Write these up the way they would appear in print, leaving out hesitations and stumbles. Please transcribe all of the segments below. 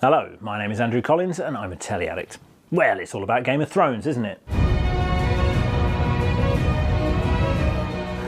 Hello, my name is Andrew Collins and I'm a telly addict. Well, it's all about Game of Thrones, isn't it?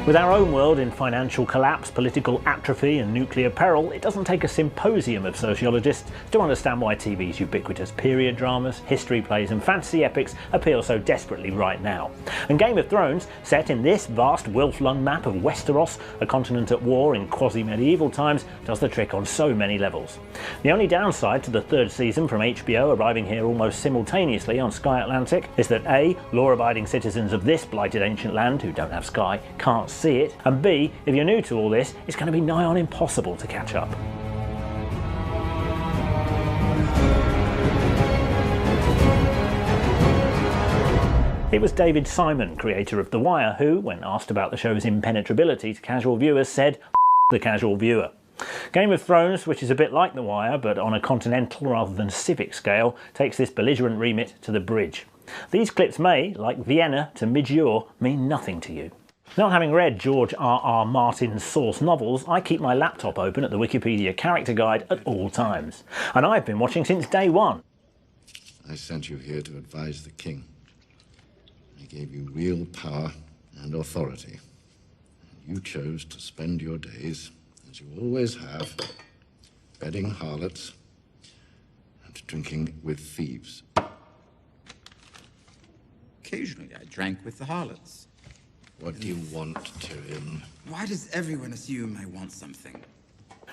With our own world in financial collapse, political atrophy and nuclear peril, it doesn't take a symposium of sociologists to understand why TV's ubiquitous period dramas, history plays and fantasy epics appeal so desperately right now. And Game of Thrones, set in this vast Wilf-Lund map of Westeros, a continent at war in quasi-medieval times, does the trick on so many levels. The only downside to the third season from HBO arriving here almost simultaneously on Sky Atlantic is that A, law-abiding citizens of this blighted ancient land who don't have Sky can't see it, and B, if you're new to all this, it's going to be nigh on impossible to catch up. It was David Simon, creator of The Wire, who, when asked about the show's impenetrability to casual viewers, said, "F the casual viewer." Game of Thrones, which is a bit like The Wire, but on a continental rather than civic scale, takes this belligerent remit to the bridge. These clips may, like Vienna to Midjure, mean nothing to you. Not having read George R.R. Martin's source novels, I keep my laptop open at the Wikipedia character guide at all times. And I've been watching since day one. I sent you here to advise the king. I gave you real power and authority. You chose to spend your days, as you always have, bedding harlots and drinking with thieves. Occasionally I drank with the harlots. What do you want, Tyrion? Why does everyone assume I want something?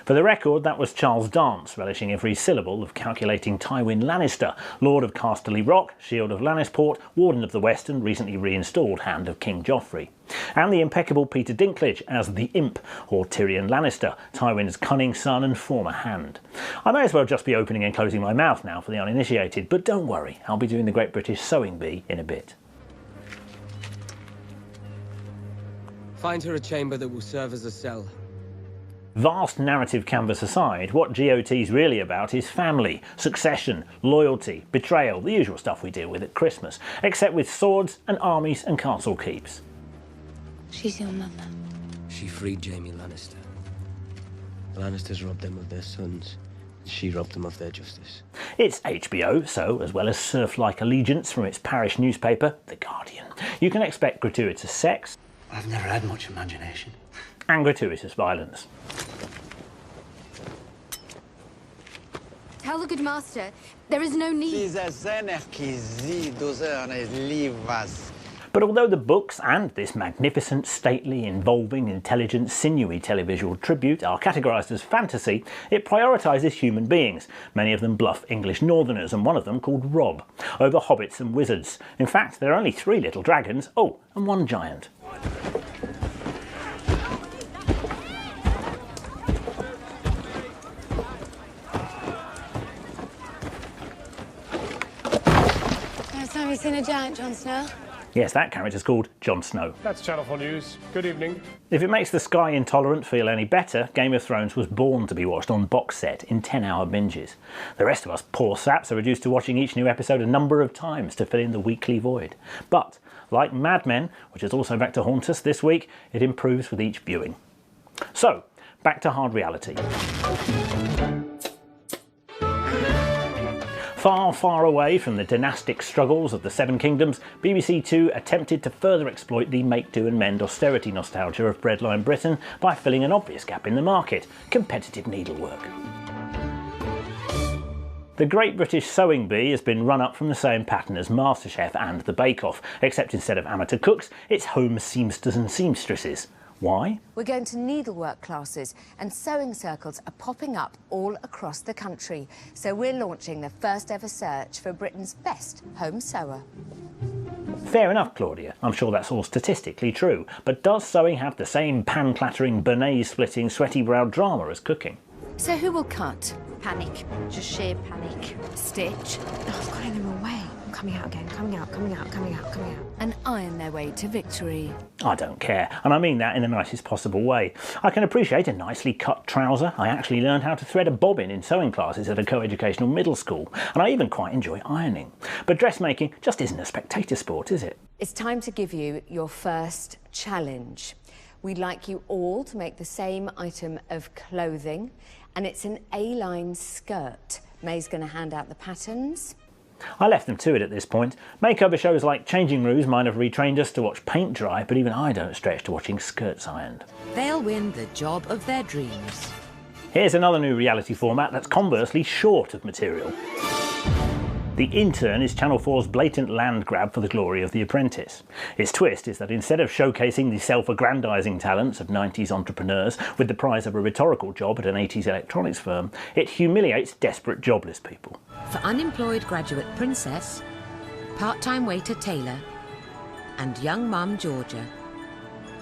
For the record, that was Charles Dance, relishing every syllable of calculating Tywin Lannister, Lord of Casterly Rock, Shield of Lannisport, Warden of the West and recently reinstalled Hand of King Joffrey. And the impeccable Peter Dinklage as the Imp, or Tyrion Lannister, Tywin's cunning son and former hand. I may as well just be opening and closing my mouth now for the uninitiated, but don't worry, I'll be doing the Great British Sewing Bee in a bit. Find her a chamber that will serve as a cell. Vast narrative canvas aside, what GOT's really about is family, succession, loyalty, betrayal, the usual stuff we deal with at Christmas, except with swords and armies and castle keeps. She's your mother. She freed Jaime Lannister. The Lannisters robbed them of their sons, and she robbed them of their justice. It's HBO, so as well as serf-like allegiance from its parish newspaper, The Guardian, you can expect gratuitous sex, I've never had much imagination, and gratuitous violence. Tell the good master there is no need. But although the books and this magnificent, stately, involving, intelligent, sinewy televisual tribute are categorised as fantasy, it prioritises human beings, many of them bluff English northerners and one of them called Rob, over hobbits and wizards. In fact, there are only 3 little dragons, oh, and 1 giant. First time you've seen a giant, Jon Snow? Yes, that character's called Jon Snow. That's Channel 4 News. Good evening. If it makes the Sky intolerant feel any better, Game of Thrones was born to be watched on box set in 10-hour binges. The rest of us poor saps are reduced to watching each new episode a number of times to fill in the weekly void. But, like Mad Men, which is also back to haunt us this week, it improves with each viewing. So, back to hard reality. Far, far away from the dynastic struggles of the Seven Kingdoms, BBC Two attempted to further exploit the make-do-and-mend austerity nostalgia of breadline Britain by filling an obvious gap in the market: competitive needlework. The Great British Sewing Bee has been run up from the same pattern as MasterChef and The Bake Off, except instead of amateur cooks, it's home seamsters and seamstresses. Why? We're going to needlework classes and sewing circles are popping up all across the country. So we're launching the first ever search for Britain's best home sewer. Fair enough, Claudia. I'm sure that's all statistically true. But does sewing have the same pan-clattering, bénet-splitting, sweaty-browed drama as cooking? So who will cut? Panic. Just sheer panic. Stitch? Oh, I've got them away. I'm coming out again. Coming out, coming out, coming out, coming out. And iron their way to victory. I don't care, and I mean that in the nicest possible way. I can appreciate a nicely cut trouser. I actually learned how to thread a bobbin in sewing classes at a co-educational middle school, and I even quite enjoy ironing. But dressmaking just isn't a spectator sport, is it? It's time to give you your first challenge. We'd like you all to make the same item of clothing, and it's an A-line skirt May's going to hand out the patterns. I left them to it at this point. Makeover shows like Changing Rooms might have retrained us to watch paint dry, but even I don't stretch to watching skirts ironed. They'll win the job of their dreams. Here's another new reality format that's conversely short of material. The Intern is Channel 4's blatant land grab for the glory of The Apprentice. Its twist is that instead of showcasing the self-aggrandising talents of 90s entrepreneurs with the prize of a rhetorical job at an 80s electronics firm, it humiliates desperate jobless people. For unemployed graduate Princess, part-time waiter Taylor, and young mum Georgia,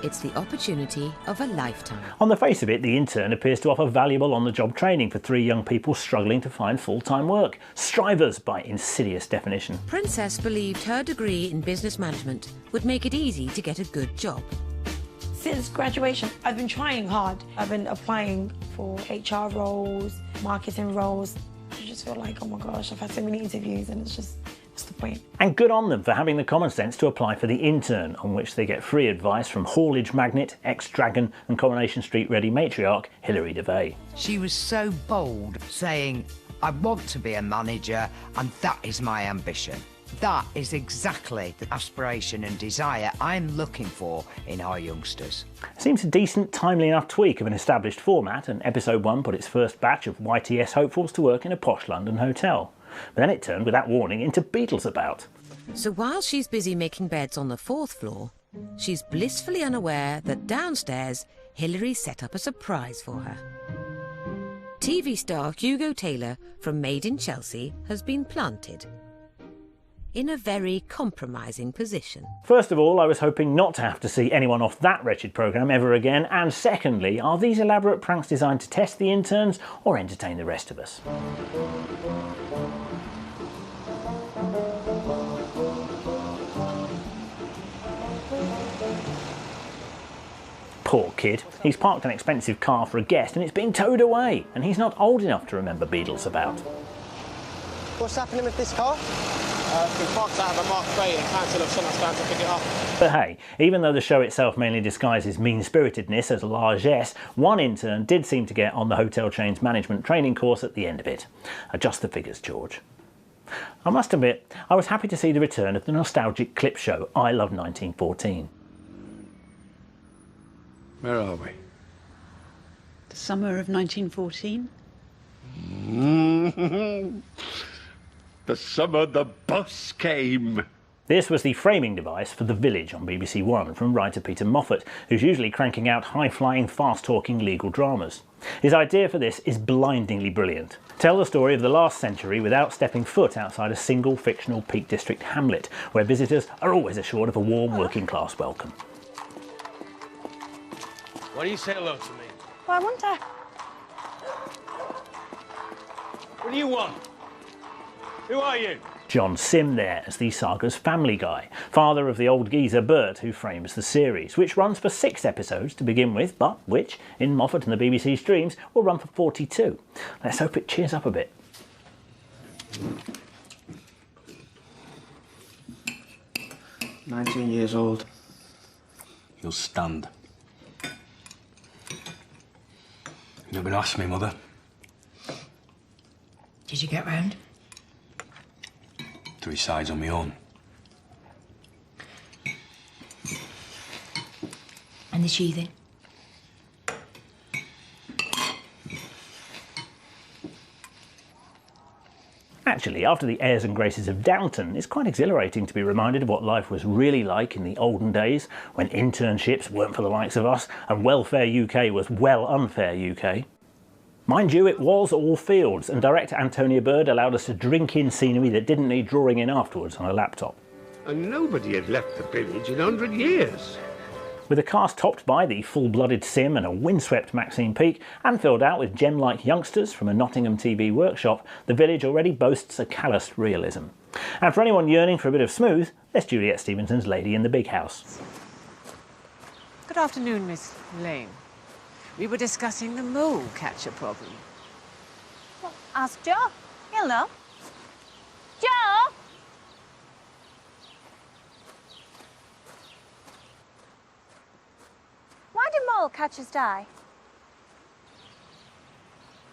it's the opportunity of a lifetime. On the face of it, The Intern appears to offer valuable on-the-job training for 3 young people struggling to find full-time work. Strivers by insidious definition. Princess believed her degree in business management would make it easy to get a good job. Since graduation, I've been trying hard. I've been applying for HR roles, marketing roles. I just feel like, oh my gosh, I've had so many interviews and it's just, what's the point? And good on them for having the common sense to apply for The Intern, on which they get free advice from haulage magnate, ex-Dragon and Coronation Street ready matriarch Hilary Devey. She was so bold, saying, I want to be a manager and that is my ambition. That is exactly the aspiration and desire I'm looking for in our youngsters. Seems a decent, timely enough tweak of an established format, and episode 1 put its first batch of YTS hopefuls to work in a posh London hotel. But then it turned, without warning, into Beatles About. So while she's busy making beds on the 4th floor, she's blissfully unaware that downstairs, Hilary set up a surprise for her. TV star Hugo Taylor from Made in Chelsea has been planted in a very compromising position. First of all, I was hoping not to have to see anyone off that wretched programme ever again, and secondly, are these elaborate pranks designed to test the interns or entertain the rest of us? Poor kid. He's parked an expensive car for a guest and it's being towed away, and he's not old enough to remember Beatles About. What's happening with this car? We parked out of a Mark III and council have sent us down to pick it up. But hey, even though the show itself mainly disguises mean-spiritedness as largesse, one intern did seem to get on the hotel chain's management training course at the end of it. Adjust the figures, George. I must admit, I was happy to see the return of the nostalgic clip show I Love 1914. Where are we? The summer of 1914. The summer the bus came. This was the framing device for The Village on BBC One from writer Peter Moffat, who's usually cranking out high-flying, fast-talking legal dramas. His idea for this is blindingly brilliant. Tell the story of the last century without stepping foot outside a single fictional Peak District hamlet, where visitors are always assured of a warm working-class welcome. Why do you say hello to me? Well, I wonder. What do you want? Who are you? John Sim there as the saga's family guy, father of the old geezer Bert who frames the series, which runs for 6 episodes to begin with, but which, in Moffat and the BBC streams, will run for 42. Let's hope it cheers up a bit. "19 years old. You'll stand. You're not going to ask me, Mother. Did you get round? 3 sides on my own. And the sheathing? Actually, after the airs and graces of Downton, it's quite exhilarating to be reminded of what life was really like in the olden days, when internships weren't for the likes of us, and welfare UK was well unfair UK. Mind you, it was all fields, and director Antonia Bird allowed us to drink in scenery that didn't need drawing in afterwards on a laptop. And nobody had left the village in 100 years. With a cast topped by the full-blooded Sim and a windswept Maxine Peake, and filled out with gem-like youngsters from a Nottingham TV workshop, The Village already boasts a calloused realism. And for anyone yearning for a bit of smooth, there's Juliet Stevenson's Lady in the Big House. Good afternoon, Miss Lane. We were discussing the mole catcher problem. Well, ask Joe. He'll know. Joe! Why do mole catchers die?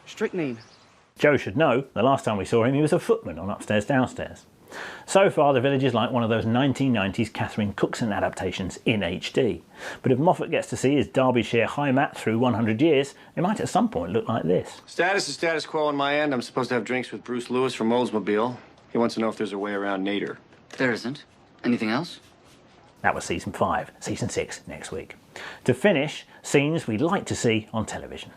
Strychnine. Joe should know, the last time we saw him he was a footman on Upstairs Downstairs. So far the village is like one of those 1990s Catherine Cookson adaptations in HD. But if Moffat gets to see his Derbyshire high mat through 100 years, it might at some point look like this. Status is status quo on my end. I'm supposed to have drinks with Bruce Lewis from Oldsmobile. He wants to know if there's a way around Nader. There isn't. Anything else? That was season 5, season 6 next week. To finish, scenes we'd like to see on television.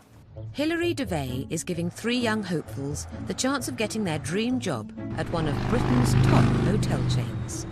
Hilary Devey is giving 3 young hopefuls the chance of getting their dream job at one of Britain's top hotel chains.